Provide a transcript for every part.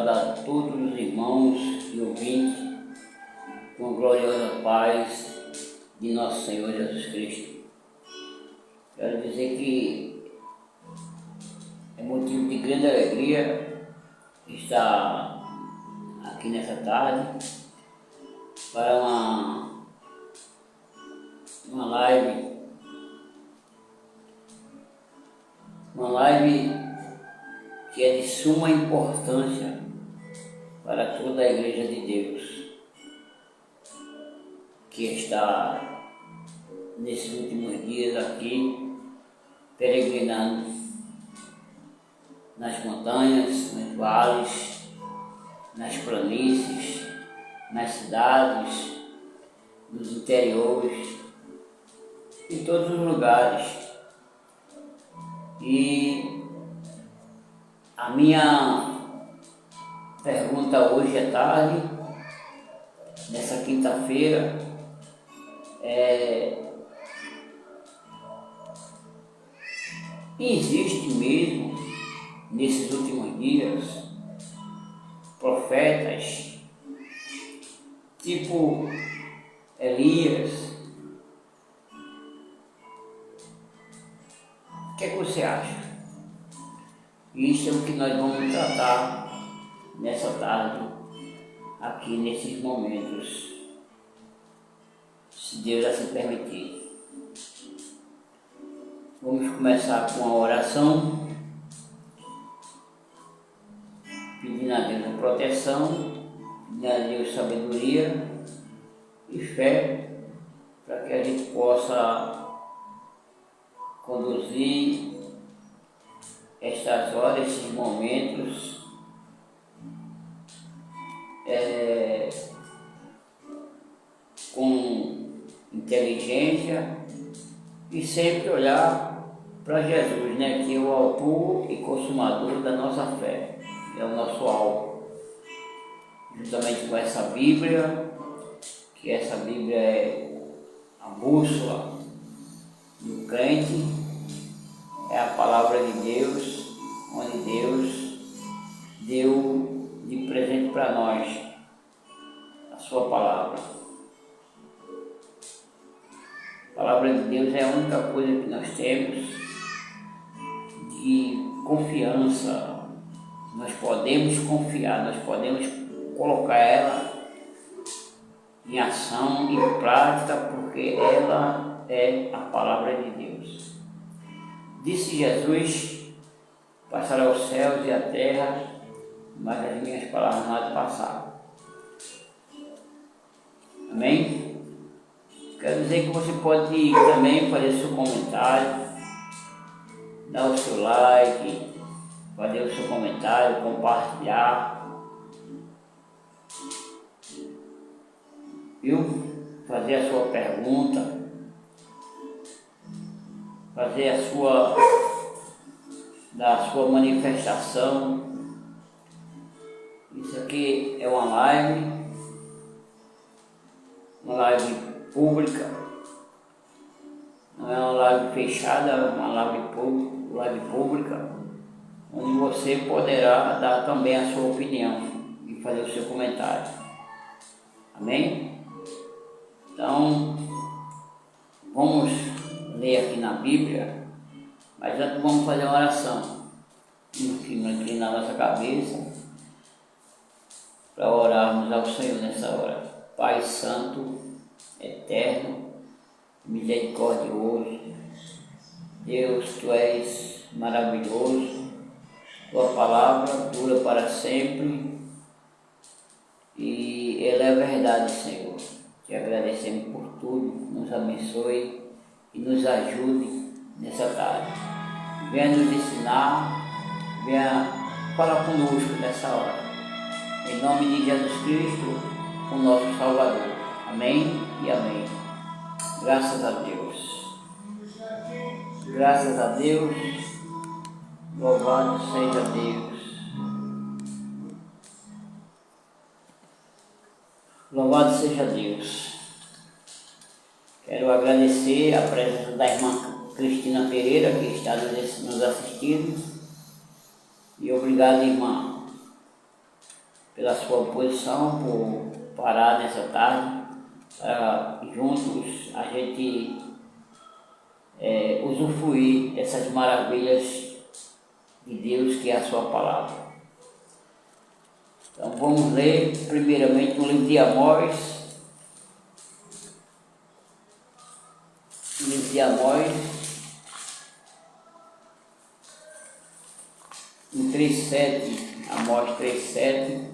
saudar todos os irmãos e ouvintes com a gloriosa paz de nosso Senhor Jesus Cristo. Quero dizer que é motivo de grande alegria estar aqui nessa tarde para uma live que é de suma importância para toda a Igreja de Deus que está nesses últimos dias aqui peregrinando nas montanhas, nos vales, nas planícies, nas cidades, nos interiores, em todos os lugares. E a minha pergunta hoje à tarde, nessa quinta-feira, existe mesmo, nesses últimos dias, profetas tipo Elias? O que é que você acha? Isso é o que nós vamos tratar nessa tarde, aqui nesses momentos, se Deus assim permitir. Vamos começar com a oração, pedindo a Deus a proteção, pedindo a Deus sabedoria e fé, para que a gente possa conduzir estas horas, esses momentos, com inteligência e sempre olhar para Jesus, né, que é o autor e consumador da nossa fé, é o nosso alvo, juntamente com essa Bíblia, que essa Bíblia é a bússola do crente, é a palavra de Deus, onde Deus deu de presente para nós a sua palavra. A palavra de Deus é a única coisa que nós temos de confiança. Nós podemos confiar, nós podemos colocar ela em ação, em prática, porque ela é a palavra de Deus. Disse Jesus: passará os céus e a terra, mas as minhas palavras não há de passar. Amém? Quero dizer que você pode também fazer seu comentário, dar o seu like, fazer o seu comentário, compartilhar, viu? Fazer a sua pergunta, fazer a sua manifestação. Isso aqui é uma live pública, não é uma live fechada, é uma live pública, onde você poderá dar também a sua opinião e fazer o seu comentário. Amém? Então, vamos ler aqui na Bíblia, mas antes vamos fazer uma oração. Aqui na nossa cabeça, para orarmos ao Senhor nessa hora. Pai Santo, Eterno, misericordioso, Deus, Tu és maravilhoso, Tua palavra dura para sempre e ela é verdade, Senhor. Te agradecemos por tudo, nos abençoe e nos ajude nessa tarde. Venha nos ensinar, venha falar conosco nessa hora. Em nome de Jesus Cristo, o nosso Salvador. Amém e amém. Graças a Deus. Graças a Deus. Louvado seja Deus. Louvado seja Deus. Quero agradecer a presença da irmã Cristina Pereira, que está nos assistindo. E obrigado, irmã, pela sua posição, por parar nessa tarde, para juntos a gente usufruir dessas maravilhas de Deus que é a sua palavra. Então vamos ler primeiramente no livro de Amós, no 3:7, Amós 3:7,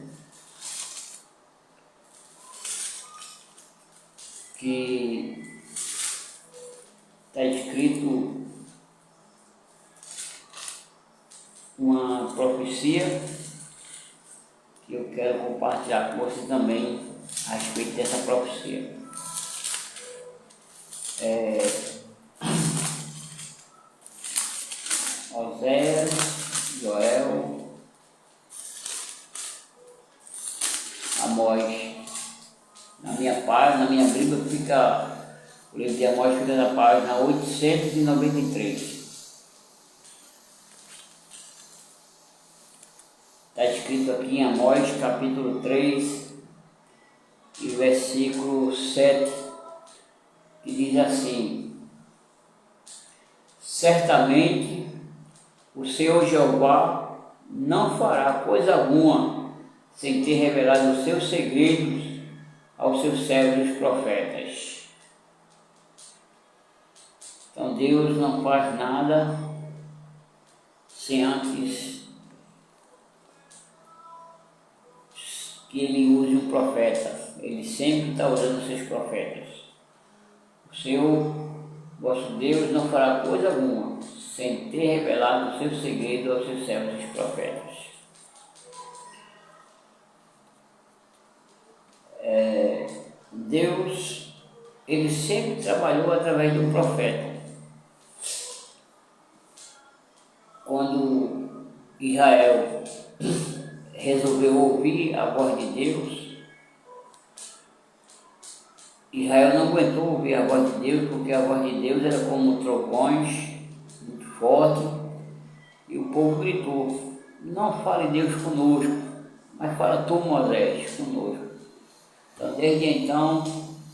que está escrito uma profecia que eu quero compartilhar com você também a respeito dessa profecia. Oséias, Joel, Amós. Na minha Bíblia fica, o livro de Amós fica na página 893. Está escrito aqui em Amós capítulo 3 e versículo 7, que diz assim: certamente o Senhor Jeová não fará coisa alguma sem ter revelado os seus segredos aos seus servos os profetas. Então Deus não faz nada sem antes que Ele use um profeta. Ele sempre está usando seus profetas. O Senhor, vosso Deus, não fará coisa alguma sem ter revelado o seu segredo aos seus servos os profetas. Deus, Ele sempre trabalhou através de um profeta. Quando Israel resolveu ouvir a voz de Deus, Israel não aguentou ouvir a voz de Deus, porque a voz de Deus era como trovões, muito forte, e o povo gritou: não fale Deus conosco, mas fala tu, Moisés, conosco. Então, desde então,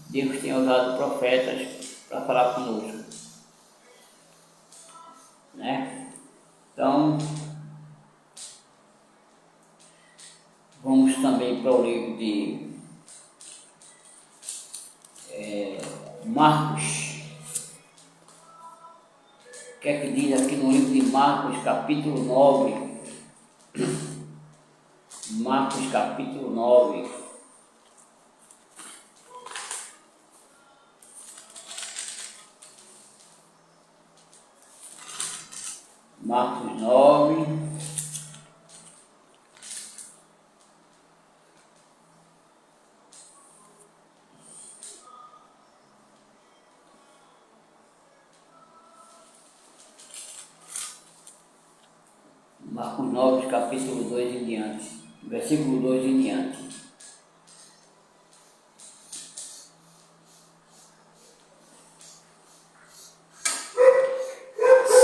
Deus tem usado profetas para falar conosco, né? Então, vamos também para o livro de Marcos. O que é que diz aqui no livro de Marcos, capítulo 9? Marcos, capítulo 9. Marcos 9, Marcos 9, capítulo 2 em diante, versículo 2 em diante.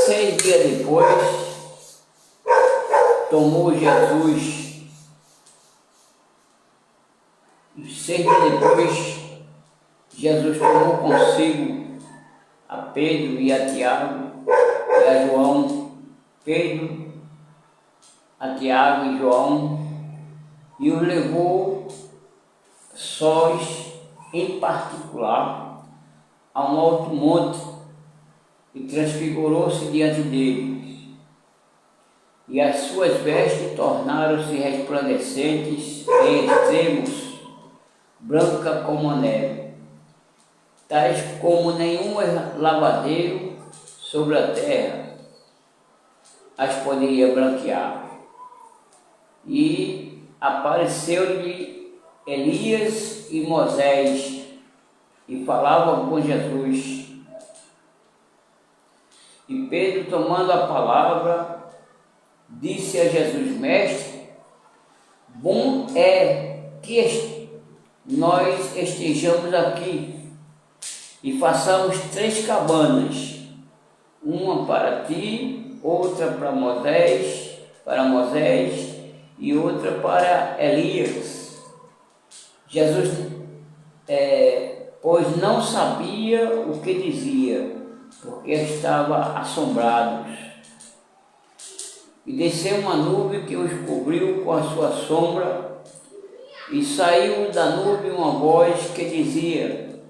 Seis dias depois, tomou Jesus, 6 dias depois, Jesus tomou consigo a Pedro e a Tiago e a João, Pedro, a Tiago e João, e os levou sós em particular a um alto monte, e transfigurou-se diante deles, e as suas vestes tornaram-se resplandecentes em extremos, branca como a neve, tais como nenhum lavadeiro sobre a terra as poderia branquear. E apareceu-lhe Elias e Moisés, e falavam com Jesus. E Pedro, tomando a palavra, disse a Jesus: Mestre, bom é que nós estejamos aqui e façamos 3 cabanas, uma para ti, outra para Moisés, e outra para Elias. Jesus, pois não sabia o que dizia, porque estava assombrado. E desceu uma nuvem que os cobriu com a sua sombra, e saiu da nuvem uma voz que dizia: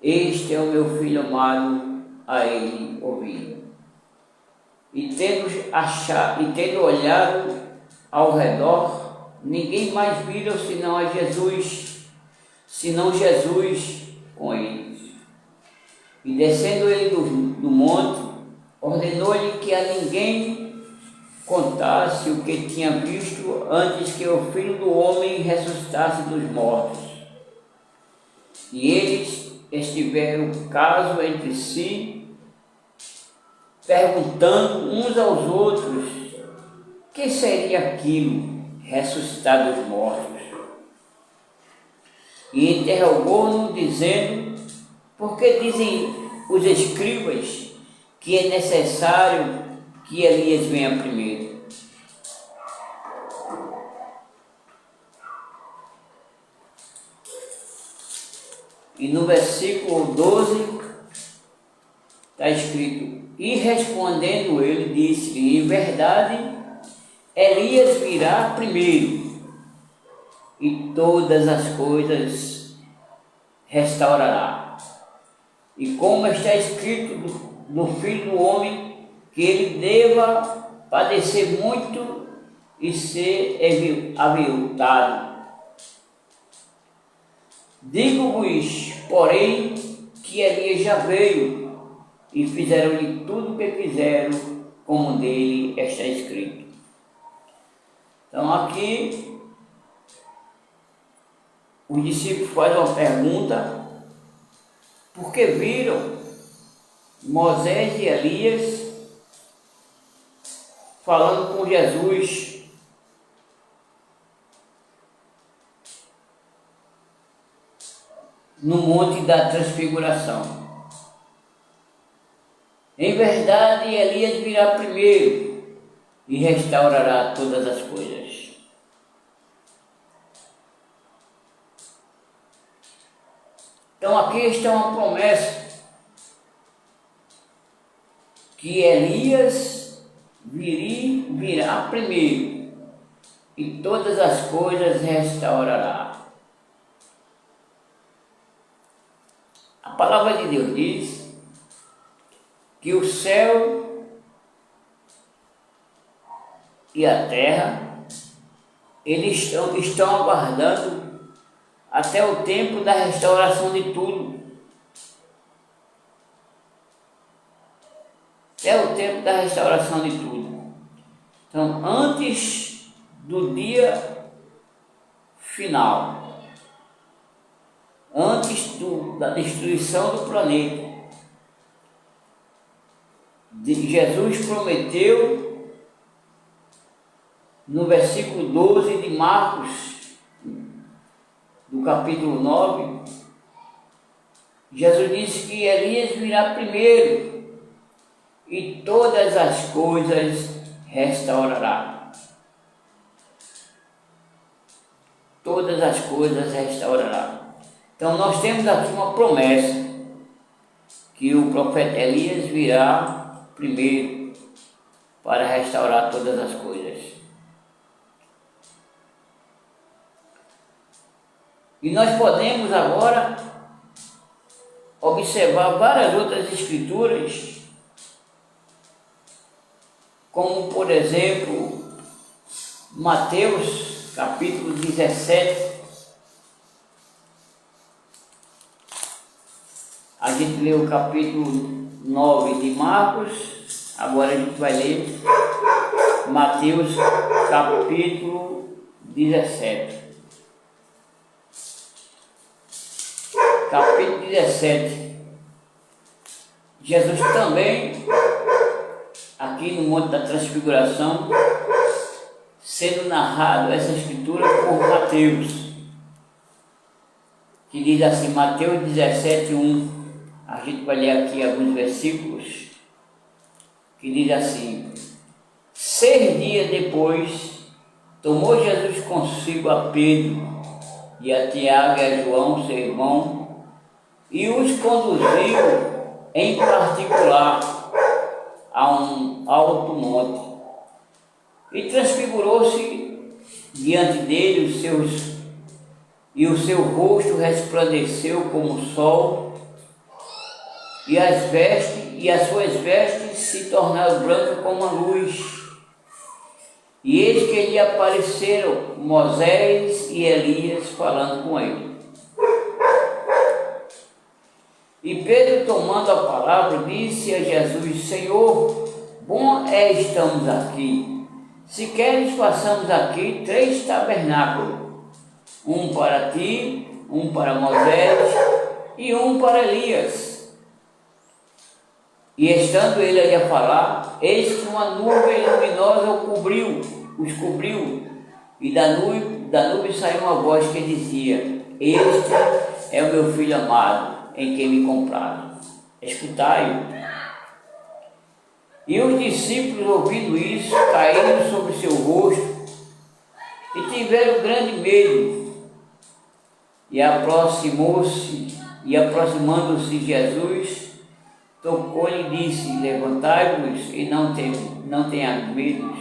Este é o meu filho amado, a ele ouvi. E tendo olhado ao redor, ninguém mais viram senão Jesus com eles. E descendo ele do monte, ordenou-lhe que a ninguém contasse o que tinha visto antes que o Filho do Homem ressuscitasse dos mortos. E eles estiveram caso entre si, perguntando uns aos outros: que seria aquilo, ressuscitar dos mortos? E interrogou-no, dizendo: por que dizem os escribas que é necessário que Elias venha primeiro? E no versículo 12 está escrito: e respondendo ele, disse-lhe: em verdade, Elias virá primeiro, e todas as coisas restaurará. E como está escrito do Filho do Homem, que ele deva padecer muito e ser aviltado. Digo-vos, porém, que Elias já veio, e fizeram-lhe tudo o que fizeram, como dele está escrito. Então aqui os discípulos fazem uma pergunta, porque viram Moisés e Elias falando com Jesus no Monte da Transfiguração. Em verdade, Elias virá primeiro e restaurará todas as coisas. Então aqui está uma promessa, que Elias virá primeiro e todas as coisas restaurará. A palavra de Deus diz que o céu e a terra, eles estão aguardando até o tempo da restauração de tudo. Até o tempo da restauração de tudo. Então, antes do dia final, antes da destruição do planeta, Jesus prometeu no versículo 12 de Marcos, do capítulo 9, Jesus disse que Elias virá primeiro e todas as coisas restaurará. Todas as coisas restaurará. Então nós temos aqui uma promessa, que o profeta Elias virá primeiro para restaurar todas as coisas. E nós podemos agora observar várias outras escrituras, como por exemplo Mateus capítulo 17. A gente leu o capítulo 9 de Marcos, agora a gente vai ler Mateus capítulo 17. Capítulo 17. Jesus também, aqui no Monte da Transfiguração, sendo narrado essa escritura por Mateus, que diz assim, Mateus 17, 1. A gente vai ler aqui alguns versículos, que diz assim: 6 dias depois, tomou Jesus consigo a Pedro e a Tiago e a João, seu irmão, e os conduziu em particular a um alto monte. E transfigurou-se diante dele e o seu rosto resplandeceu como o sol, e as suas vestes se tornaram brancas como a luz. E eis que lhe apareceram Moisés e Elias falando com ele. E Pedro, tomando a palavra, disse a Jesus: Senhor, bom é estamos aqui. Se queres, façamos aqui 3 tabernáculos, um para ti, um para Moisés e um para Elias. E estando ele ali a falar, eis que uma nuvem luminosa os cobriu, e da nuvem saiu uma voz que dizia: Este é o meu filho amado, em quem me compraram. Escutai-o. E os discípulos, ouvindo isso, caíram sobre seu rosto e tiveram grande medo. E aproximando-se Jesus, tocou-lhe e disse: Levantai-vos e não tenham medo.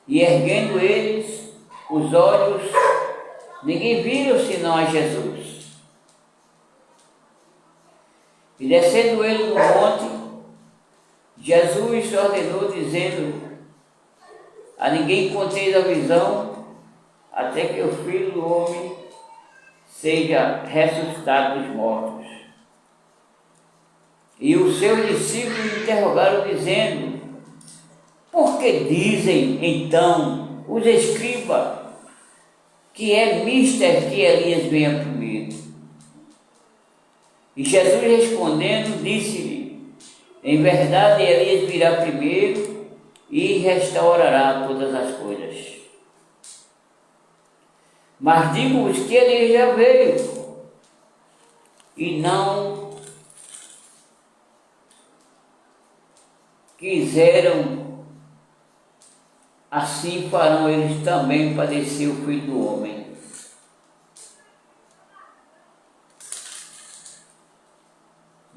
E erguendo eles os olhos, ninguém viram senão a Jesus. E descendo ele do monte, Jesus ordenou, dizendo: A ninguém conteis a visão, até que o Filho do Homem seja ressuscitado dos mortos. E os seus discípulos interrogaram, dizendo: Por que dizem, então, os escribas que é mister que Elias venha primeiro? E Jesus respondendo, disse-lhe: Em verdade, Elias virá primeiro e restaurará todas as coisas. Mas digo-vos que Elias já veio, e não quiseram, assim farão eles também padecer o Filho do Homem.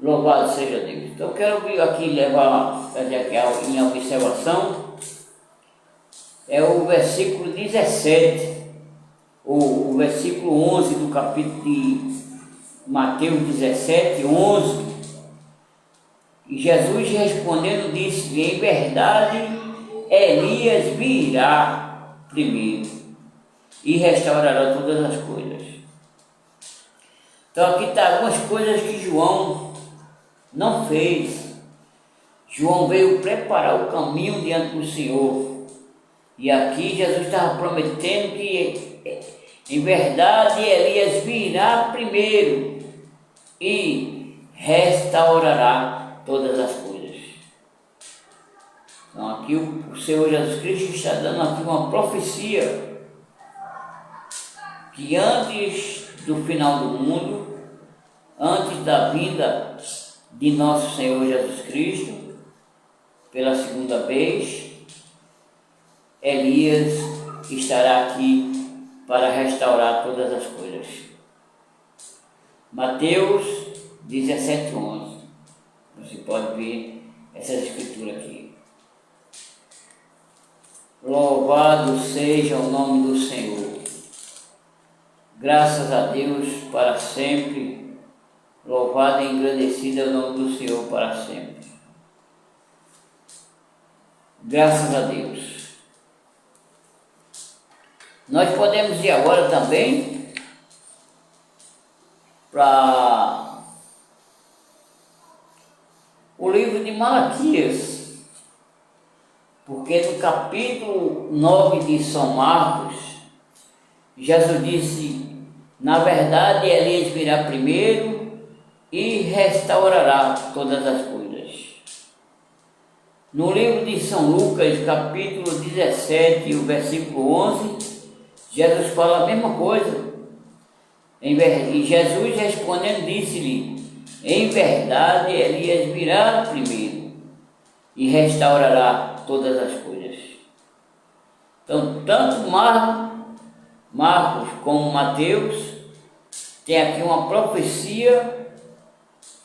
Louvado seja Deus. Então eu quero aqui fazer aqui em observação, é o versículo 17, o versículo 11 do capítulo de Mateus 17, 11. E Jesus respondendo disse: Em verdade, Elias virá primeiro e restaurará todas as coisas. Então aqui está algumas coisas que João não fez. João veio preparar o caminho diante do Senhor. E aqui Jesus estava prometendo que, em verdade, Elias virá primeiro e restaurará todas as coisas. Então aqui o Senhor Jesus Cristo está dando aqui uma profecia que antes do final do mundo, antes da vinda de nosso Senhor Jesus Cristo, pela segunda vez, Elias estará aqui para restaurar todas as coisas. Mateus 17, 11. Você pode ver essa escritura aqui. Louvado seja o nome do Senhor. Graças a Deus para sempre. Louvado e engrandecido é o nome do Senhor para sempre. Graças a Deus. Nós podemos ir agora também para o livro de Malaquias, porque no capítulo 9 de São Marcos, Jesus disse: Na verdade, Elias virá primeiro e restaurará todas as coisas. No livro de São Lucas, capítulo 17, o versículo 11, Jesus fala a mesma coisa. E Jesus respondendo disse-lhe: Em verdade, Elias virá primeiro e restaurará todas as coisas. Então, tanto Marcos como Mateus tem aqui uma profecia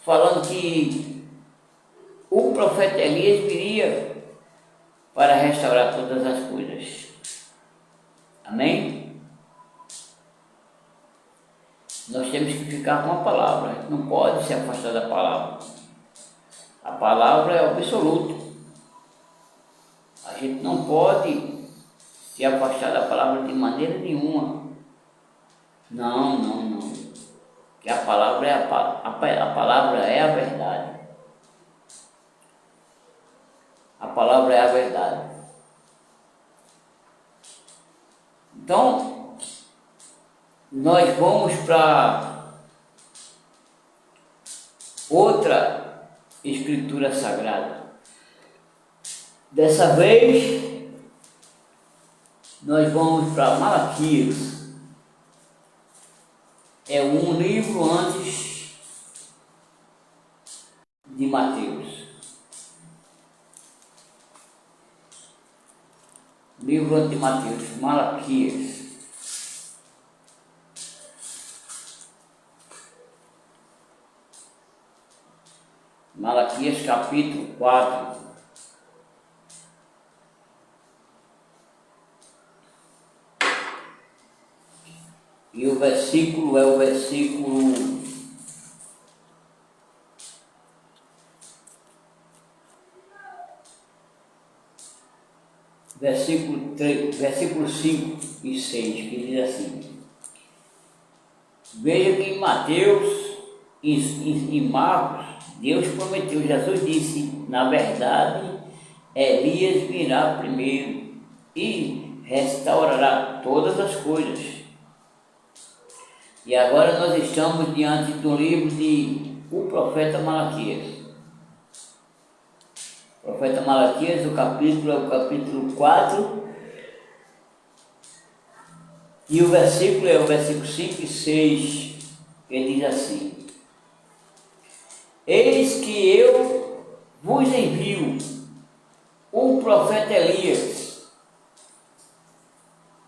falando que o profeta Elias viria para restaurar todas as coisas. Amém? Nós temos que ficar com a palavra, a gente não pode se afastar da palavra. A palavra é absoluto. A gente não pode se afastar da palavra de maneira nenhuma. Não. Que a palavra é a palavra é a verdade. A palavra é a verdade. Então, nós vamos para outra escritura sagrada. Dessa vez, nós vamos para Malaquias. É um livro antes de Mateus. Livro antes de Mateus, Malaquias. Malaquias capítulo 4. E o versículo é o versículo 5 e 6, que diz assim: veja que em Mateus e Marcos, Deus prometeu, Jesus disse, na verdade, Elias virá primeiro e restaurará todas as coisas. E agora nós estamos diante do livro de o profeta Malaquias. O profeta Malaquias, o capítulo é o capítulo 4, e o versículo é o versículo 5 e 6, ele diz assim: eis que eu vos envio o profeta Elias,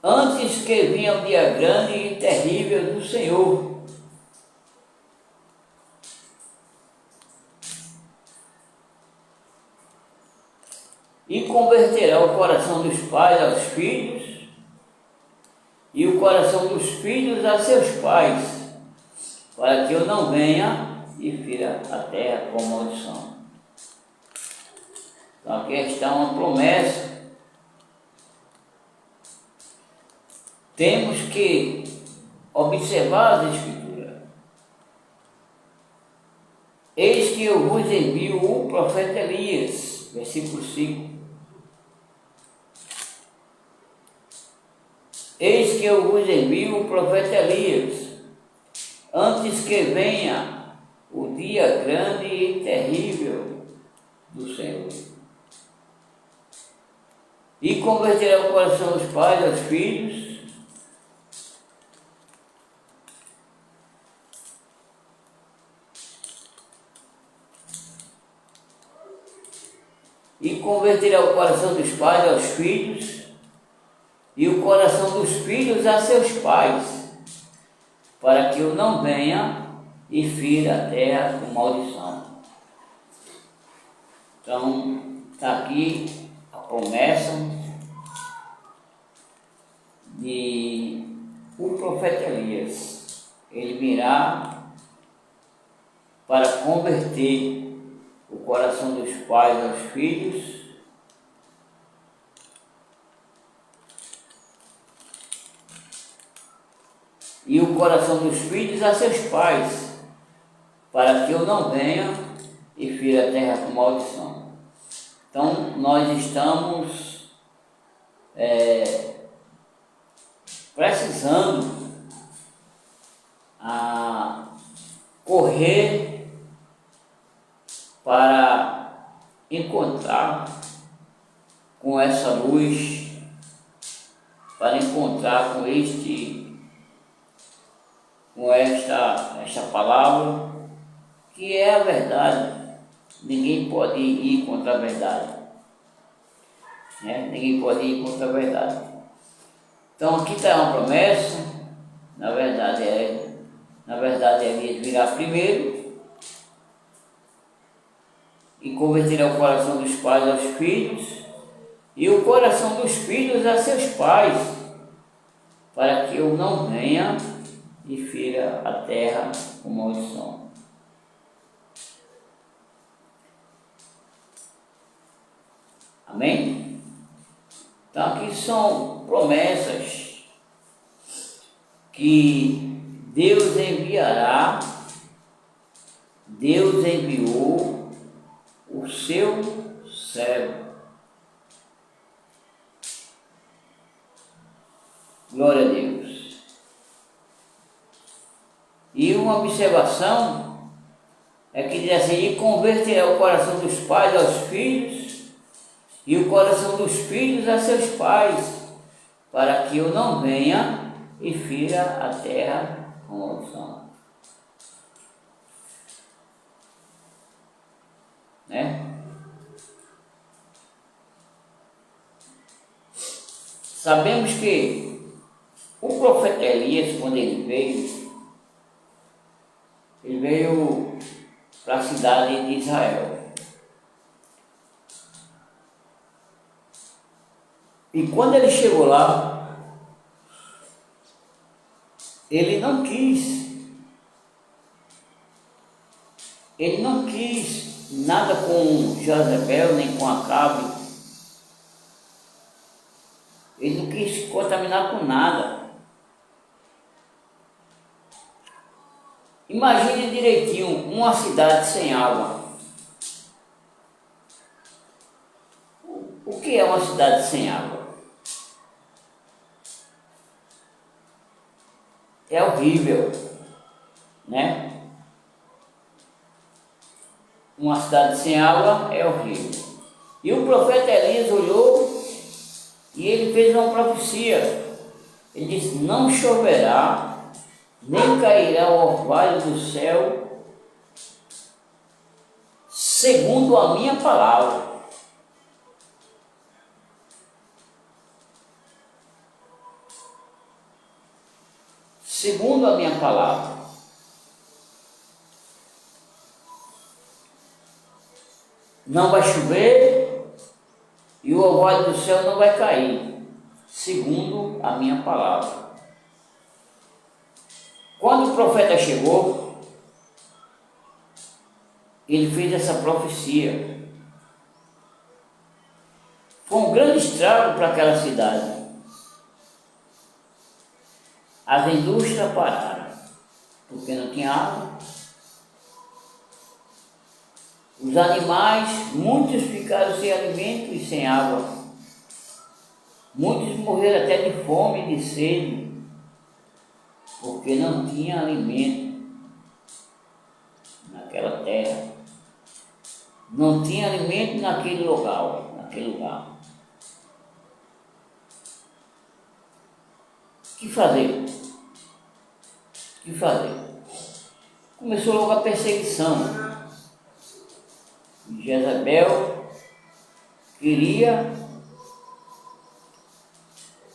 antes que venha o dia grande e terrível do Senhor. E converterá o coração dos pais aos filhos, e o coração dos filhos a seus pais, para que eu não venha e fira a terra com maldição. Então aqui está uma promessa. Temos que observar as Escrituras. Eis que eu vos envio o profeta Elias, versículo 5. Eis que eu vos envio o profeta Elias, antes que venha o dia grande e terrível do Senhor. E converterá o coração dos pais aos filhos, e converterá o coração dos pais aos filhos, e o coração dos filhos a seus pais, para que eu não venha e fira a terra com maldição. Então, está aqui a promessa de o profeta Elias. Ele virá para converter o coração dos pais aos filhos, e o coração dos filhos a seus pais, para que eu não venha e fira a terra com maldição. Então, nós estamos precisando correr para encontrar com essa luz, para encontrar com esta palavra, que é a verdade. Ninguém pode ir contra a verdade, né? Ninguém pode ir contra a verdade. Então aqui está uma promessa, na verdade Elias virá primeiro e converterá o coração dos pais aos filhos e o coração dos filhos a seus pais, para que eu não venha e fira a terra com maldição. Amém? Então aqui são promessas que Deus enviará, Deus enviou o seu servo. Glória a Deus. E uma observação é que diz assim: e converterá o coração dos pais aos filhos e o coração dos filhos a seus pais, para que eu não venha e fira a terra com maldição. Né? Sabemos que o profeta Elias, quando ele veio para a cidade de Israel. E quando ele chegou lá, ele não quis nada com Jezabel nem com Acabe. Ele não quis se contaminar com nada. Imagine direitinho uma cidade sem água. O que é uma cidade sem água? É horrível, né? Uma cidade sem água é horrível. E o profeta Elias olhou e ele fez uma profecia. Ele disse: não choverá, nem cairá o orvalho do céu, segundo a minha palavra. Segundo a minha palavra. Não vai chover e o orvalho do céu não vai cair, segundo a minha palavra. Quando o profeta chegou, ele fez essa profecia. Foi um grande estrago para aquela cidade. As indústrias pararam, porque não tinha água. Os animais, muitos ficaram sem alimento e sem água. Muitos morreram até de fome e de sede, porque não tinha alimento naquela terra. Não tinha alimento naquele lugar. O que fazer? Começou logo a perseguição. Jezabel queria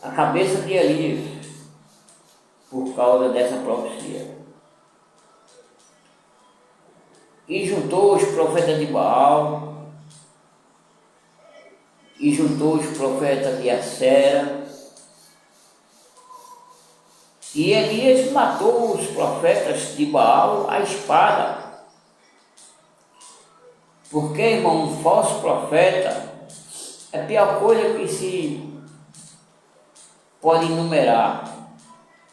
a cabeça de Elias por causa dessa profecia. E juntou os profetas de Baal, e juntou os profetas de Acera, e Elias matou os profetas de Baal à espada. Porque, irmão, um falso profeta é a pior coisa que se pode enumerar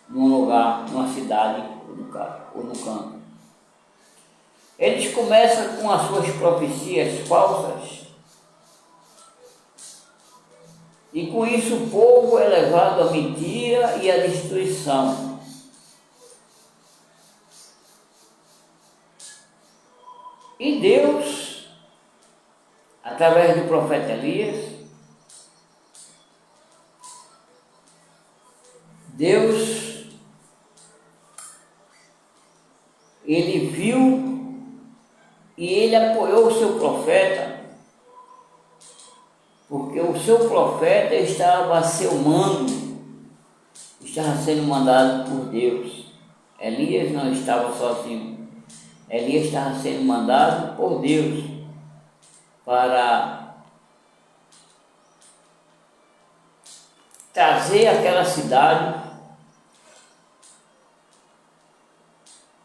num lugar, numa cidade ou no campo. Eles começam com as suas profecias falsas e com isso o povo é levado à mentira e à destruição. E Deus, através do profeta Elias, ele viu e ele apoiou o seu profeta, porque o seu profeta estava a seu mando estava sendo mandado por Deus. Elias não estava sozinho. Elias estava sendo mandado por Deus para trazer aquela cidade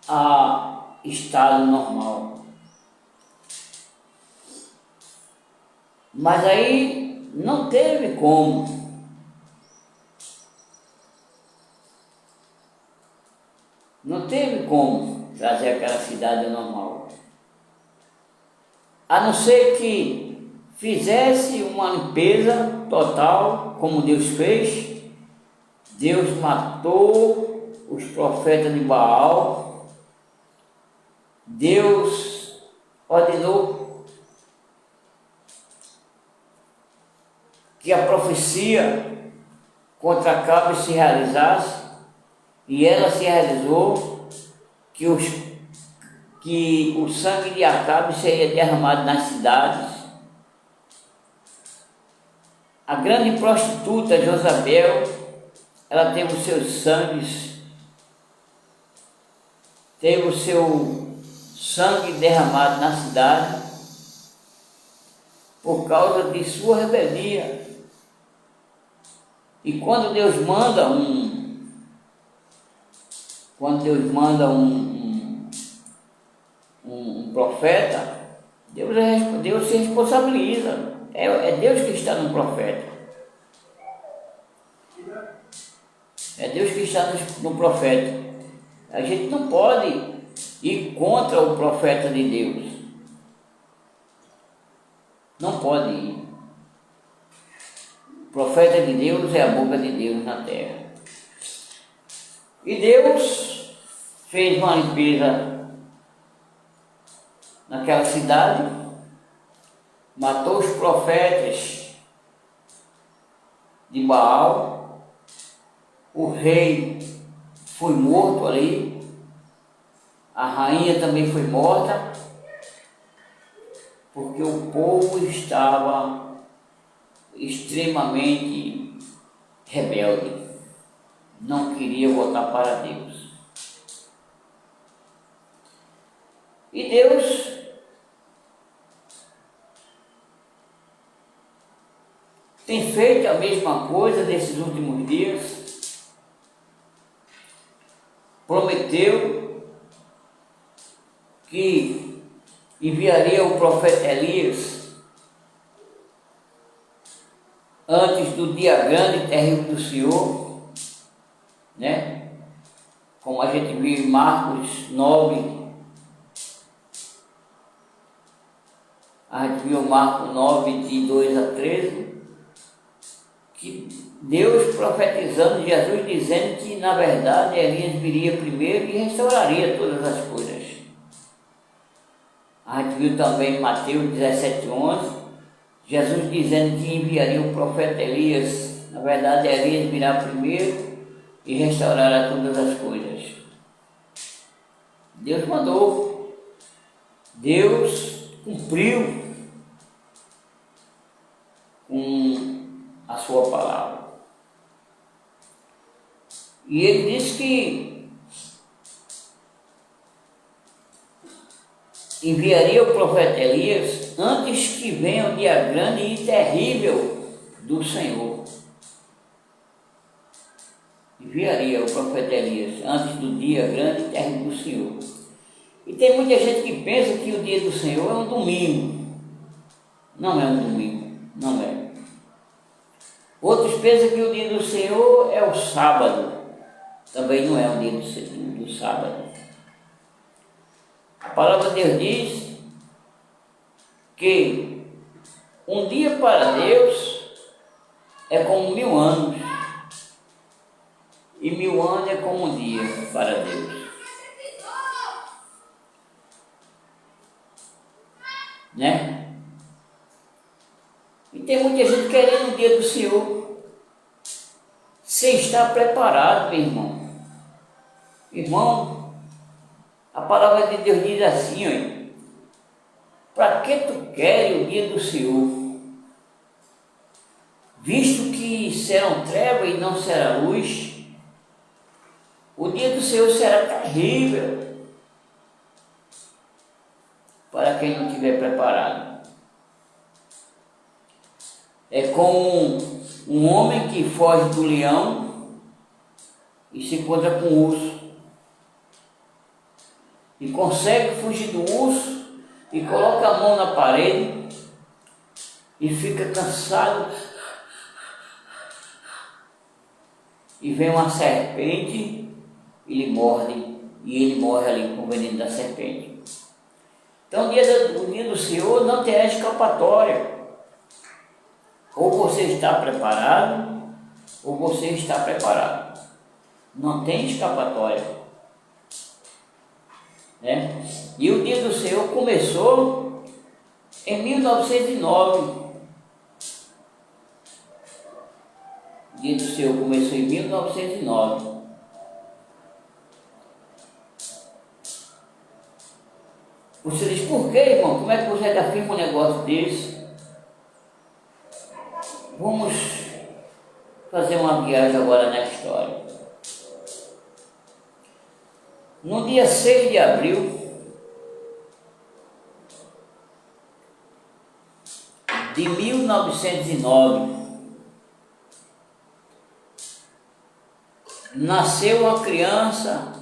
a estado normal. Mas aí não teve como. Não teve como trazer aquela cidade normal. A não ser que fizesse uma limpeza total, como Deus fez. Deus matou os profetas de Baal. Deus ordenou que a profecia contra Acabe se realizasse, e ela se realizou, que o sangue de Acabe seria derramado nas cidades. A grande prostituta Jezabel, ela teve os seus sangues, teve o seu sangue derramado na cidade por causa de sua rebeldia. E quando Deus manda um profeta, Deus se responsabiliza. É Deus que está no profeta. É Deus que está no profeta. A gente não pode ir contra o profeta de Deus. Não pode ir. O profeta de Deus é a boca de Deus na terra. E Deus fez uma limpeza naquela cidade, matou os profetas de Baal, o rei foi morto ali, a rainha também foi morta, porque o povo estava extremamente rebelde, não queria voltar para Deus. E Deus tem feito a mesma coisa nesses últimos dias. Prometeu que enviaria o profeta Elias antes do dia grande e terrível do Senhor, né? Como a gente viu em Marcos 9, a gente viu Marcos 9, de 2 a 13, que Deus profetizando, Jesus dizendo que na verdade Elias viria primeiro e restauraria todas as coisas. A gente viu também em Mateus 17, 11, Jesus dizendo que enviaria o profeta Elias. Na verdade, Elias virá primeiro e restaurará todas as coisas. Deus mandou. Deus cumpriu com a sua palavra. E ele disse que enviaria o profeta Elias antes que venha o dia grande e terrível do Senhor. Enviaria o profeta Elias antes do dia grande e terrível do Senhor. E tem muita gente que pensa que o dia do Senhor é um domingo. Não é um domingo, não é. Outros pensam que o dia do Senhor é o sábado. Também não é o dia do sábado. A palavra de Deus diz que um dia para Deus é como 1000 anos, e 1000 anos é como um dia para Deus, né? E tem muita gente querendo o dia do Senhor sem estar preparado, meu irmão. Irmão, a palavra de Deus diz assim, olha: para que tu queres o dia do Senhor? Visto que serão trevas e não será luz, O dia do Senhor será terrível para quem não estiver preparado. É como um homem que foge do leão e se encontra com o urso. E consegue fugir do urso e coloca a mão na parede e fica cansado. E vem uma serpente e lhe morde, e ele morre ali com o veneno da serpente. Então o dia do Senhor não terá escapatória. Ou você está preparado, ou você está preparado. Não tem escapatória. Né? E o dia do Senhor começou em 1909. O dia do Senhor começou em 1909. Você diz, por que, irmão? Como é que você afirma um negócio desse? Vamos fazer uma viagem agora na história. No dia 6 de abril de 1909, nasceu uma criança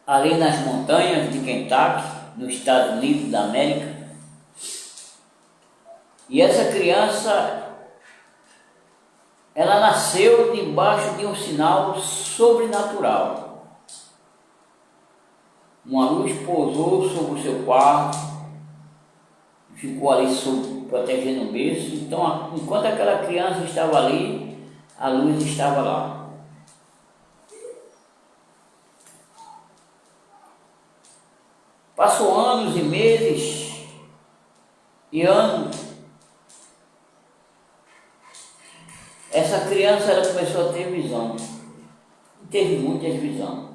ali nas montanhas de Kentucky, nos Estados Unidos da América. E essa criança, ela nasceu debaixo de um sinal sobrenatural. Uma luz pousou sobre o seu quarto, ficou ali protegendo o berço. Então, enquanto aquela criança estava ali, a luz estava lá. Passou anos e meses e anos. Essa criança, ela começou a ter visão. Teve muitas visões.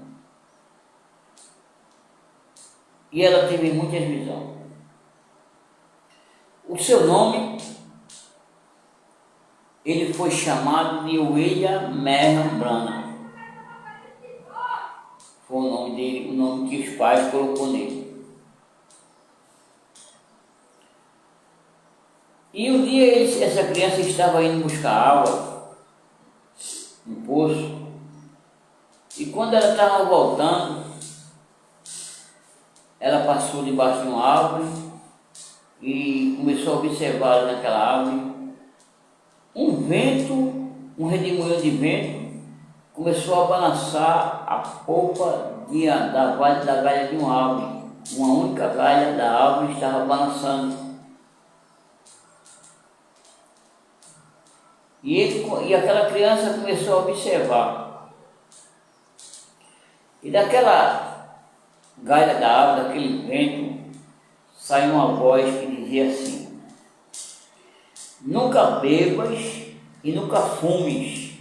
E ela teve muitas visões. O seu nome, ele foi chamado de William Merriam Branham. Foi o nome dele, o nome que os pais colocou nele. E um dia essa criança estava indo buscar água no poço. E quando ela estava voltando, ela passou debaixo de uma árvore e começou a observar naquela árvore um vento, um redemoinho de vento, começou a balançar a polpa da galha de uma árvore. Uma única galha da árvore estava balançando. E aquela criança começou a observar. E daquela galha da árvore, daquele vento, saiu uma voz que dizia assim: nunca bebas e nunca fumes,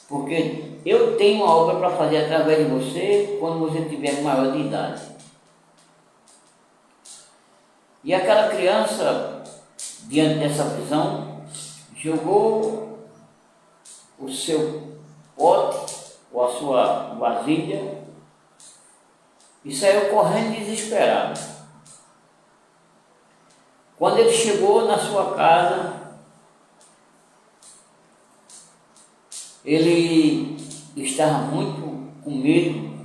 porque eu tenho uma obra para fazer através de você quando você tiver maior de idade. E aquela criança, diante dessa visão, jogou o seu pote ou a sua vasilha e saiu correndo desesperado. Quando ele chegou na sua casa, ele estava muito com medo,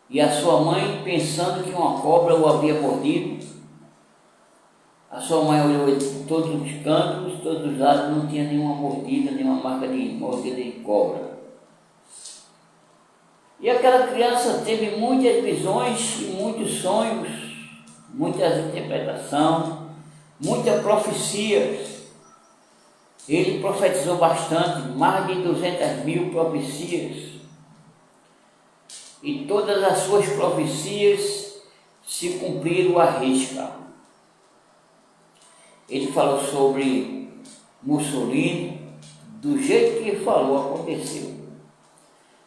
e a sua mãe, pensando que uma cobra o havia mordido, a sua mãe olhou em todos os cantos, todos os lados, não tinha nenhuma mordida, nenhuma marca de mordida de cobra. E aquela criança teve muitas visões e muitos sonhos, muitas interpretações, muitas profecias. Ele profetizou bastante, mais de 200.000 profecias. E todas as suas profecias se cumpriram à risca. Ele falou sobre Mussolini, do jeito que ele falou, aconteceu.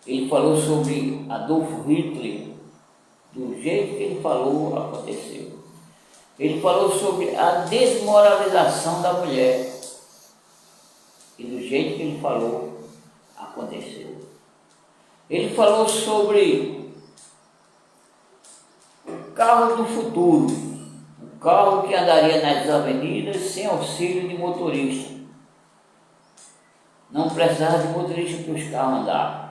Ele falou sobre Adolf Hitler, do jeito que ele falou, aconteceu. Ele falou sobre a desmoralização da mulher. jeito que ele falou, aconteceu. Ele falou sobre o carro do futuro, o carro que andaria nas avenidas sem auxílio de motorista. Não precisava de motorista para os carros andar.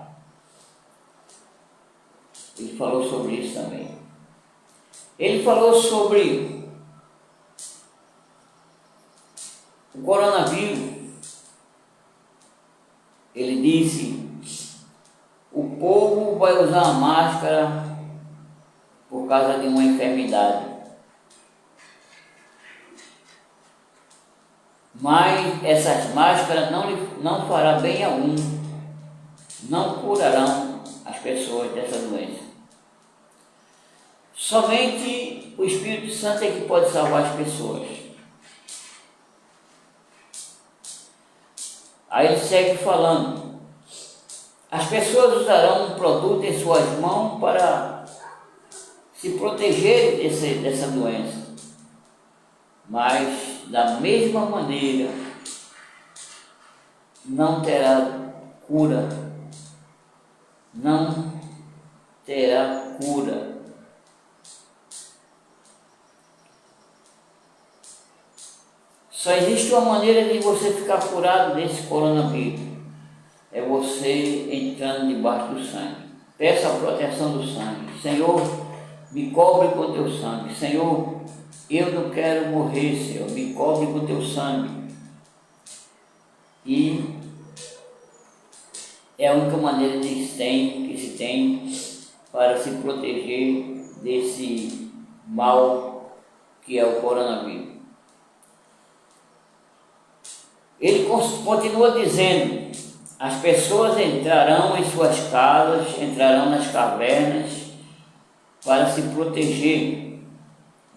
Ele falou sobre isso também. Ele falou sobre o coronavírus. Ele disse: o povo vai usar a máscara por causa de uma enfermidade, mas essas máscaras não farão bem algum, não curarão as pessoas dessa doença. Somente o Espírito Santo é que pode salvar as pessoas. Aí ele segue falando: as pessoas usarão um produto em suas mãos para se proteger dessa doença, mas da mesma maneira não terá cura, não terá cura. Só existe uma maneira de você ficar curado desse coronavírus, é você entrando debaixo do sangue. Peça a proteção do sangue. Senhor, me cobre com teu sangue. Senhor, eu não quero morrer, Senhor, me cobre com teu sangue. E é a única maneira que se tem para se proteger desse mal que é o coronavírus. Ele continua dizendo: as pessoas entrarão em suas casas, entrarão nas cavernas para se proteger,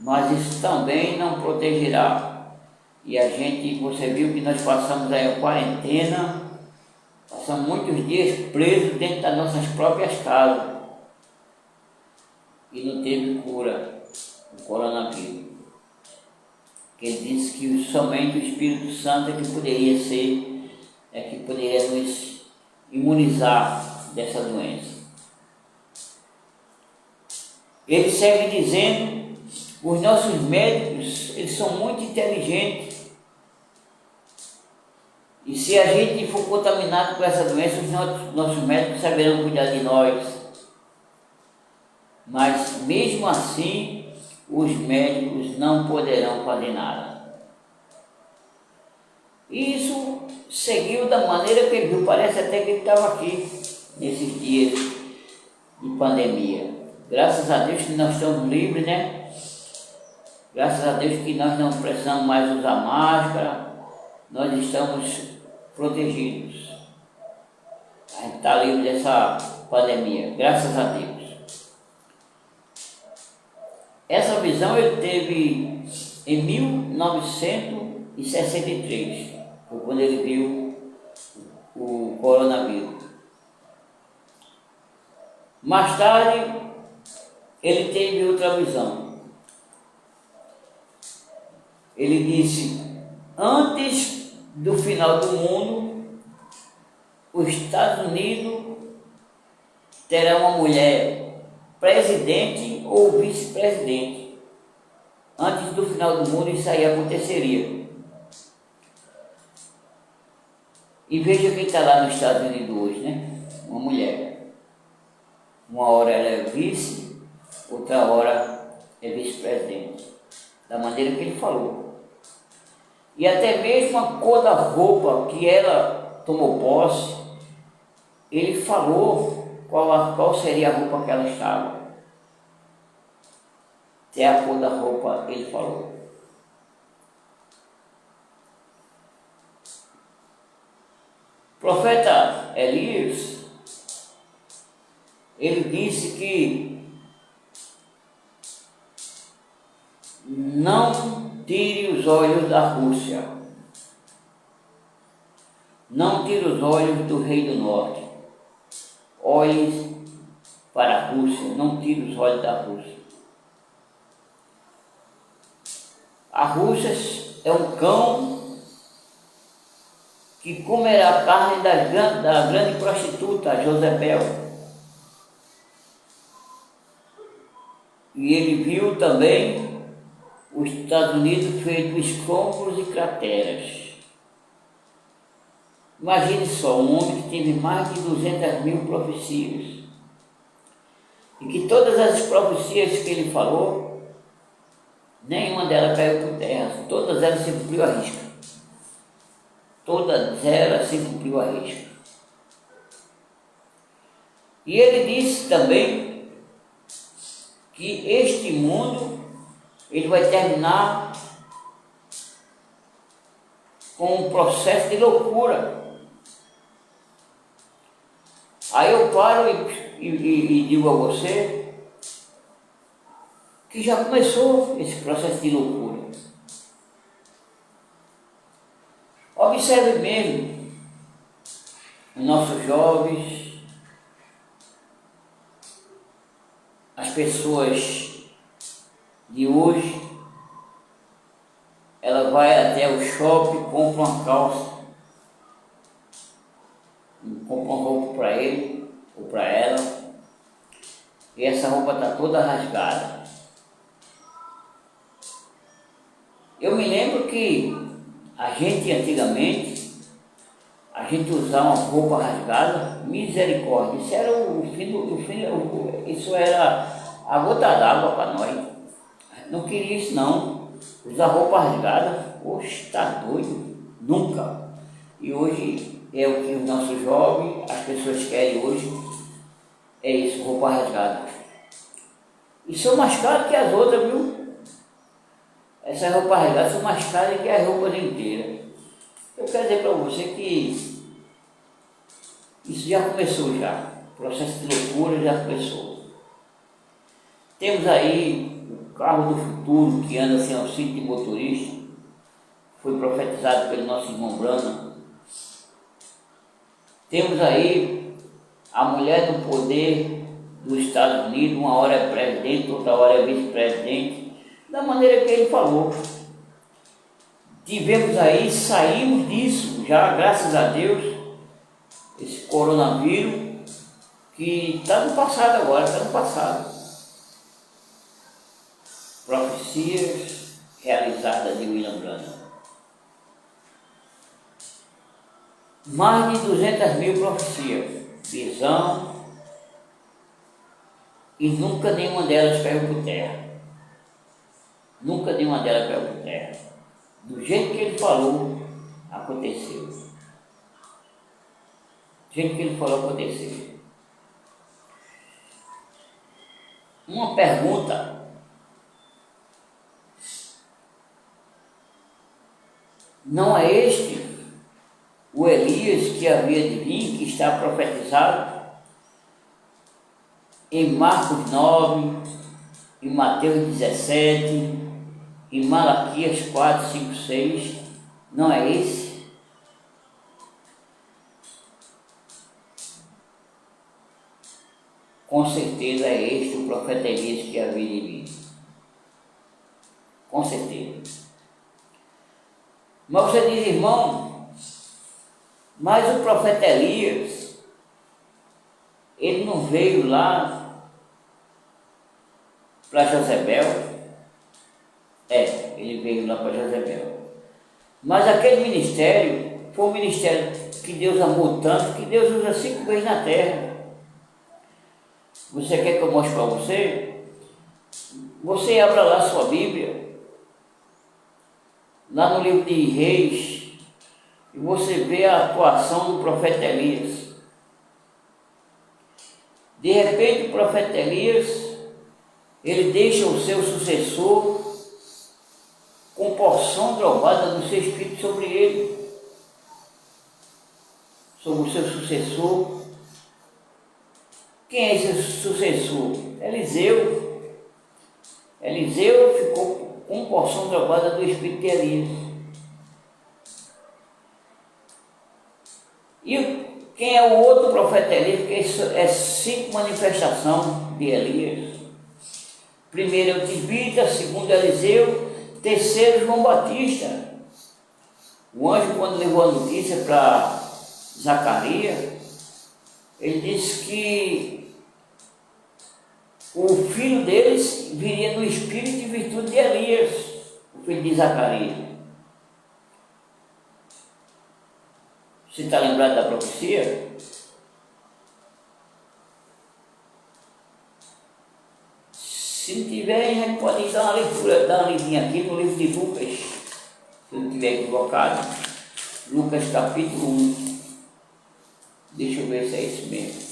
mas isso também não protegerá. E você viu que nós passamos aí a quarentena, passamos muitos dias presos dentro das nossas próprias casas e não teve cura do coronavírus. Ele disse que somente o Espírito Santo é que poderia nos imunizar dessa doença. Ele segue dizendo: os nossos médicos, eles são muito inteligentes, e se a gente for contaminado com essa doença, os nossos médicos saberão cuidar de nós. Mas mesmo assim, os médicos não poderão fazer nada. Isso seguiu da maneira que ele viu. Parece até que ele estava aqui nesses dias de pandemia. Graças a Deus que nós estamos livres, né? Graças a Deus que nós não precisamos mais usar máscara. Nós estamos protegidos. A gente está livre dessa pandemia. Graças a Deus. Essa visão ele teve em 1963, quando ele viu o coronavírus. Mais tarde, ele teve outra visão. Ele disse: antes do final do mundo, os Estados Unidos terá uma mulher presidente ou vice-presidente. Antes do final do mundo isso aí aconteceria. E veja quem está lá nos Estados Unidos hoje, né? Uma mulher. Uma hora ela é vice, outra hora é vice-presidente. Da maneira que ele falou. E até mesmo a cor da roupa que ela tomou posse, ele falou qual seria a roupa que ela estava. Até a cor da roupa ele falou. O profeta Elias, ele disse que não tire os olhos da Rússia, não tire os olhos do rei do norte, olhe para a Rússia, não tire os olhos da Rússia. A Rússia é um cão que comerá a carne da grande prostituta Jezabel. E ele viu também os Estados Unidos feito escombros e crateras. Imagine só, um homem que teve mais de 200.000 profecias, e que todas as profecias que ele falou, nenhuma delas caiu por terra, todas elas se cumpriu à risca. Todas elas se cumpriu à risca. E ele disse também que este mundo ele vai terminar com um processo de loucura. Aí eu paro e digo a você que já começou esse processo de loucura. Observe mesmo os nossos jovens, as pessoas de hoje. Ela vai até o shopping, compra uma calça, compra uma roupa para ele ou para ela, e essa roupa está toda rasgada. Eu me lembro que a gente antigamente, a gente usava uma roupa rasgada, misericórdia, isso era isso era a gota d'água para nós. Não queria isso não, usar roupa rasgada, oxe, está doido, nunca. E hoje é o que os nossos jovens, as pessoas querem hoje, é isso, roupa rasgada. E são mais caras que as outras, viu? Essas roupas rasgadas são mais caras que as roupas inteiras. Eu quero dizer para você que isso já começou já. O processo de loucura já começou. Temos aí o carro do futuro que anda sem auxílio de motorista. Foi profetizado pelo nosso irmão Brano. Temos aí a mulher do poder dos Estados Unidos, uma hora é presidente, outra hora é vice-presidente, da maneira que ele falou. Tivemos aí, saímos disso já, graças a Deus, esse coronavírus, que está no passado agora, está no passado. Profecias realizadas de William Branham. Mais de 200.000 profecias, visão, e nunca nenhuma delas caiu por terra. Nunca nenhuma delas caiu por terra. Do jeito que ele falou, aconteceu. Do jeito que ele falou, aconteceu. Uma pergunta. Não é este o Elias que havia de vir, que está profetizado em Marcos 9, em Mateus 17, em Malaquias 4, 5, 6, não é esse? Com certeza é este o profeta Elias que havia de vir. Com certeza. Mas você diz, irmão, mas o profeta Elias, ele não veio lá para Jezabel? Ele veio lá para Jezabel. Mas aquele ministério foi um ministério que Deus amou tanto, que Deus usa 5 vezes na terra. Você quer que eu mostre para você? Você abra lá sua Bíblia, lá no livro de Reis, e você vê a atuação do profeta Elias. De repente o profeta Elias, ele deixa o seu sucessor com porção trovada do seu Espírito sobre ele, sobre o seu sucessor. Quem é esse sucessor? Eliseu. Eliseu ficou com porção trovada do Espírito de Elias. E quem é o outro profeta Elias? Porque é 5 manifestações de Elias. Primeiro é o Tibita, segundo Eliseu, terceiro João Batista. O anjo, quando levou a notícia para Zacarias, ele disse que o filho deles viria no espírito e virtude de Elias, o filho de Zacarias. Você está lembrado da profecia? Se não tiver, a gente pode dar uma leitura, dar uma lidinha aqui no livro de Lucas, se eu não estiver equivocado. Lucas capítulo 1. Deixa eu ver se é isso mesmo.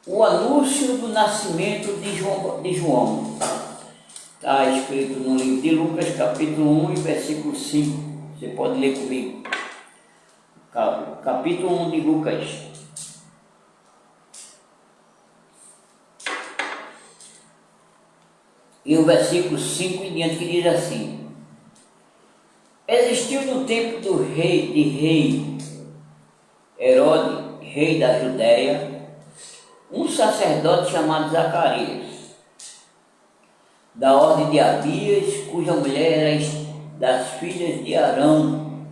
O anúncio do nascimento de João. Está escrito no livro de Lucas, capítulo 1 e versículo 5. Você pode ler comigo. Capítulo 1 de Lucas. E o versículo 5 em diante, que diz assim: existiu no tempo do rei Herodes, rei da Judéia, um sacerdote chamado Zacarias, da ordem de Abias, cuja mulher era das filhas de Arão.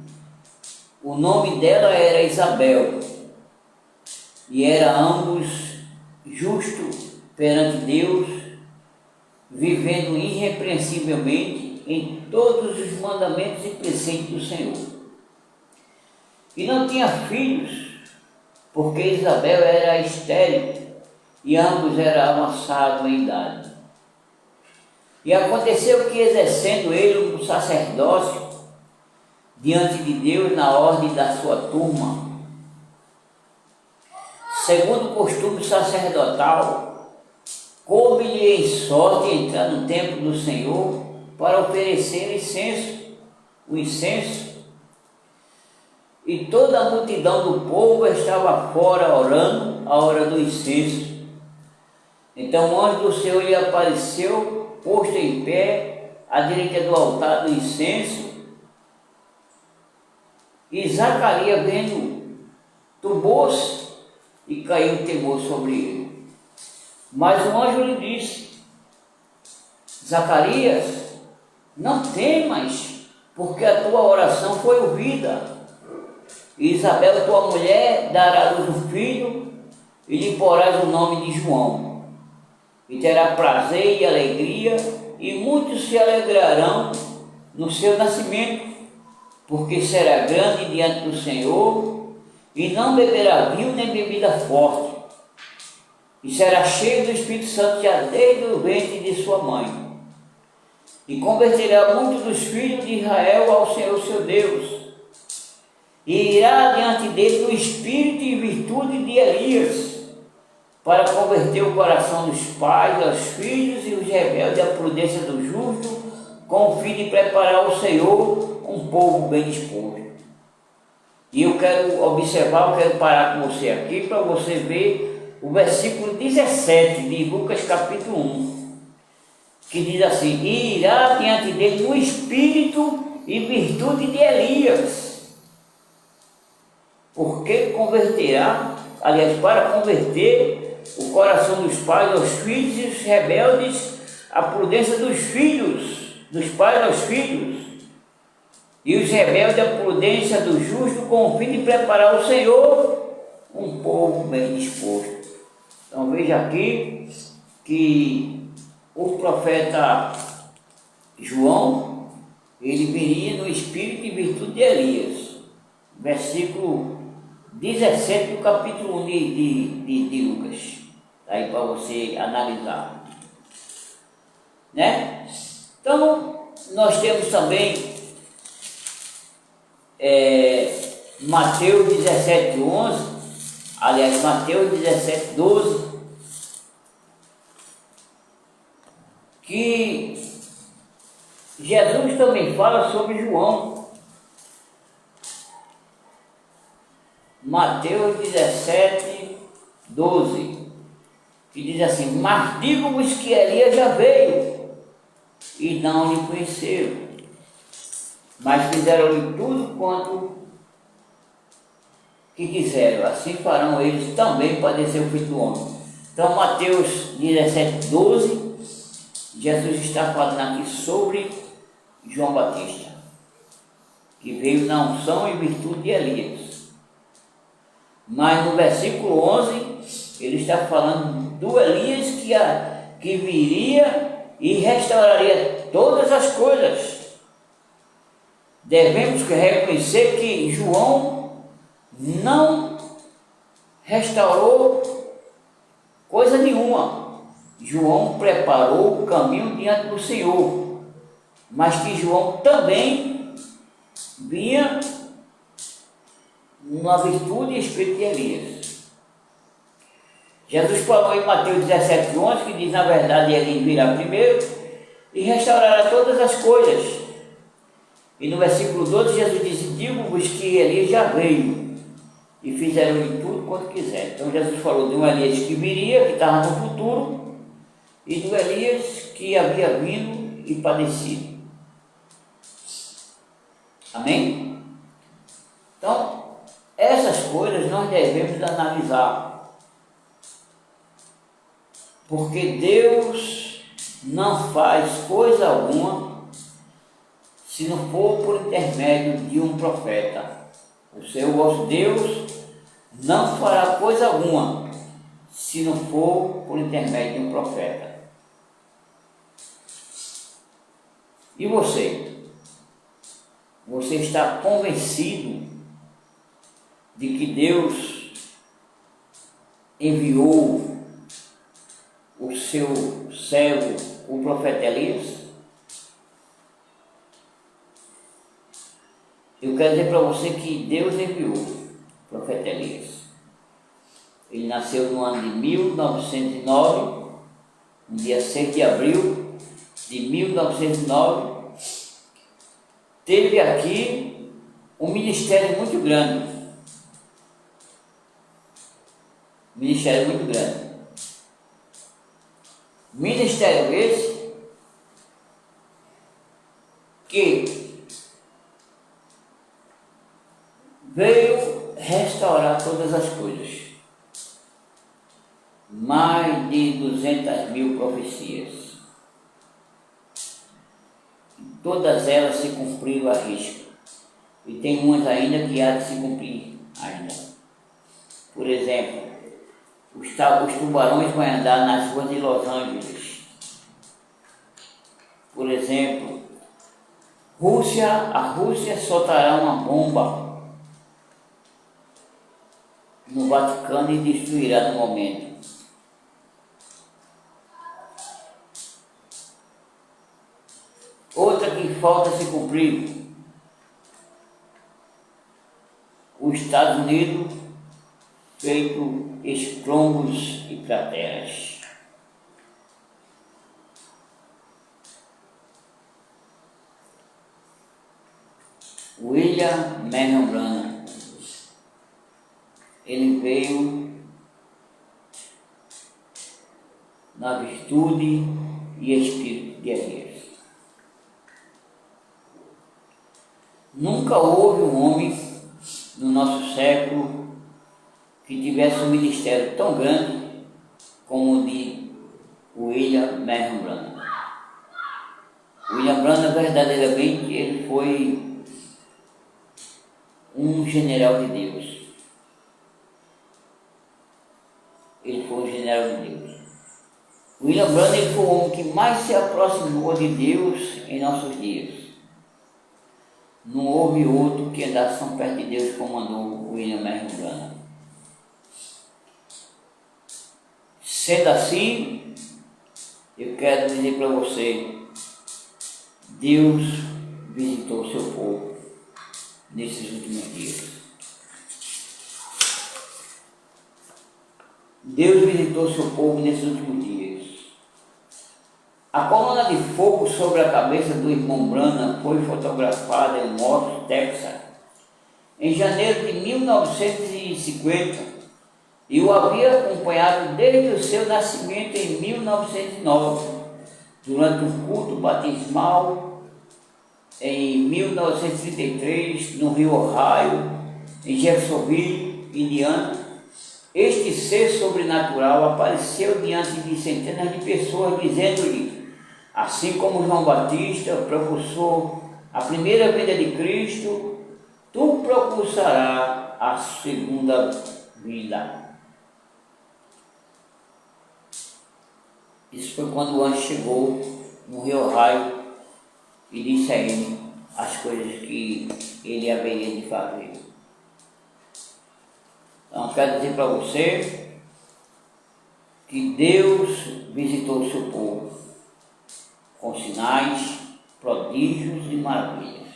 O nome dela era Isabel, e era ambos justos perante Deus, vivendo irrepreensivelmente em todos os mandamentos e preceitos do Senhor. E não tinha filhos, porque Isabel era estéril, e ambos eram avançados em idade. E aconteceu que, exercendo ele o sacerdócio diante de Deus na ordem da sua turma, segundo o costume sacerdotal, coube-lhe em sorte entrar no templo do Senhor para oferecer o incenso, e toda a multidão do povo estava fora orando a hora do incenso. Então o anjo do Senhor lhe apareceu, posto em pé à direita do altar do incenso, e Zacarias, vendo, turbou-se e caiu o temor sobre ele. Mas o anjo lhe disse: Zacarias, não temas, porque a tua oração foi ouvida. E Isabel, tua mulher, dará à luz um filho, e lhe porás o nome de João. E terá prazer e alegria, e muitos se alegrarão no seu nascimento, porque será grande diante do Senhor, e não beberá vinho nem bebida forte, e será cheio do Espírito Santo já desde o ventre de sua mãe, e converterá muitos dos filhos de Israel ao Senhor seu Deus, e irá diante dele no espírito e virtude de Elias, para converter o coração dos pais aos filhos e os rebeldes à prudência do justo, com o fim de preparar ao Senhor um povo bem disposto. E eu quero observar, eu quero parar com você aqui para você ver o versículo 17 de Lucas capítulo 1, que diz assim: e irá diante dele no espírito e virtude de Elias, porque converterá, aliás, para converter o coração dos pais aos filhos e os rebeldes à prudência dos filhos, dos pais aos filhos, e os rebeldes à prudência do justo, com o fim de preparar ao Senhor um povo bem disposto. Então veja aqui que o profeta João, ele viria no espírito e virtude de Elias. Versículo 17 do capítulo 1 de Lucas. Aí para você analisar, né? Então nós temos também Mateus 17:11, aliás, Mateus 17:12, que Jesus também fala sobre João. Mateus 17:12, que diz assim: mas digo-vos que Elias já veio, e não lhe conheceram, mas fizeram-lhe tudo quanto que quiseram, assim farão eles também padecer o Filho do Homem. Então Mateus 17:12, Jesus está falando aqui sobre João Batista, que veio na unção e virtude de Elias. Mas no versículo 11, ele está falando do Elias que viria e restauraria todas as coisas. Devemos reconhecer que João não restaurou coisa nenhuma. João preparou o caminho diante do Senhor, mas que João também vinha na virtude e espírito de Elias. Jesus falou em Mateus 17:11, que diz: na verdade ele virá primeiro e restaurará todas as coisas. E no versículo 12 Jesus disse: digo-vos que Elias já veio e fizeram-lhe tudo quanto quiser. Então Jesus falou de um Elias que viria, que estava no futuro, e do Elias que havia vindo e padecido. Amém? Então, essas coisas nós devemos analisar, porque Deus não faz coisa alguma se não for por intermédio de um profeta. O Senhor vosso Deus não fará coisa alguma se não for por intermédio de um profeta. E você? Você está convencido de que Deus enviou o seu servo, o profeta Elias? Eu quero dizer para você que Deus enviou o profeta Elias. Ele nasceu no ano de 1909, no dia 6 de abril de 1909. Teve aqui um ministério muito grande. Ministério muito grande. Ministério esse que veio restaurar todas as coisas. Mais de 200.000 profecias. Todas elas se cumpriram a risco. E tem umas ainda que há de se cumprir ainda. Por exemplo, os tubarões vão andar nas ruas de Los Angeles. Por exemplo, a Rússia soltará uma bomba no Vaticano e destruirá no momento. Outra que falta se cumprir: os Estados Unidos feito estrombos e crateras. William Marion Branham, ele veio na virtude e espírito de Elias. Nunca houve um homem no nosso século que tivesse um ministério tão grande como o de William Marion Branham. William Branham, verdadeiramente, ele foi um general de Deus. Ele foi um general de Deus. William Branham, ele foi o homem que mais se aproximou de Deus em nossos dias. Não houve outro que andasse tão perto de Deus como andou William Marion Branham. Sendo assim, eu quero dizer para você: Deus visitou o seu povo nesses últimos dias. Deus visitou o seu povo nesses últimos dias. A coluna de fogo sobre a cabeça do irmão Branham foi fotografada em Morris, Texas, em janeiro de 1950, e o havia acompanhado desde o seu nascimento em 1909, durante um culto batismal em 1933, no Rio Ohio, em Jeffersonville, Indiana. Este ser sobrenatural apareceu diante de centenas de pessoas, dizendo-lhe Assim como João Batista propulsou a primeira vinda de Cristo, tu propulsarás a segunda vinda. Isso foi quando o anjo chegou no rio Raio e disse a ele as coisas que ele haveria de fazer. Então, quero dizer para você que Deus visitou o seu povo com sinais, prodígios e maravilhas.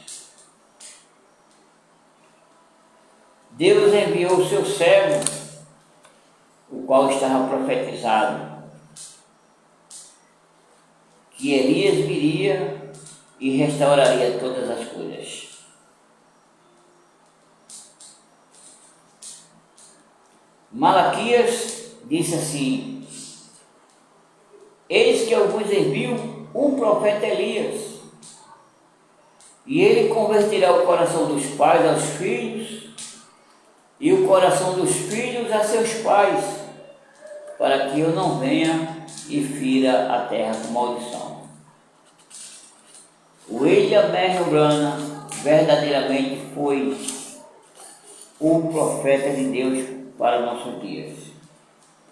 Deus enviou o seu servo, o qual estava profetizado, que Elias viria e restauraria todas as coisas. Malaquias disse assim: eis que eu vos envio um profeta Elias, e ele converterá o coração dos pais aos filhos, e o coração dos filhos a seus pais, para que eu não venha e fira a terra com maldição. O William Merrill Branham verdadeiramente foi o profeta de Deus para nossos dias.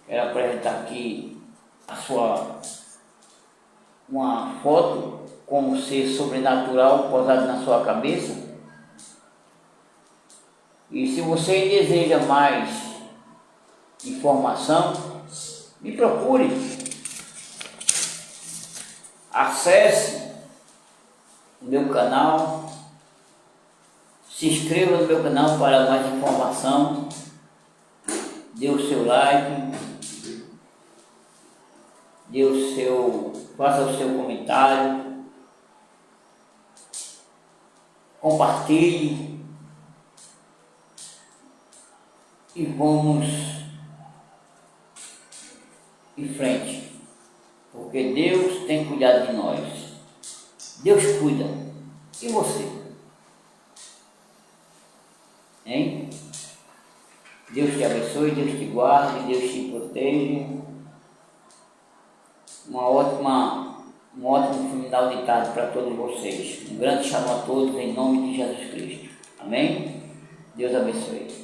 Quero apresentar aqui uma foto com um ser sobrenatural posado na sua cabeça. E se você deseja mais informação, me procure. Acesse o meu canal, se inscreva no meu canal para mais informação, dê o seu like, faça o seu comentário, compartilhe e vamos em frente, porque Deus tem cuidado de nós. Deus cuida. E você? Hein? Deus te abençoe, Deus te guarde, Deus te proteja. Um ótimo final de tarde para todos vocês. Um grande shalom a todos em nome de Jesus Cristo. Amém? Deus abençoe.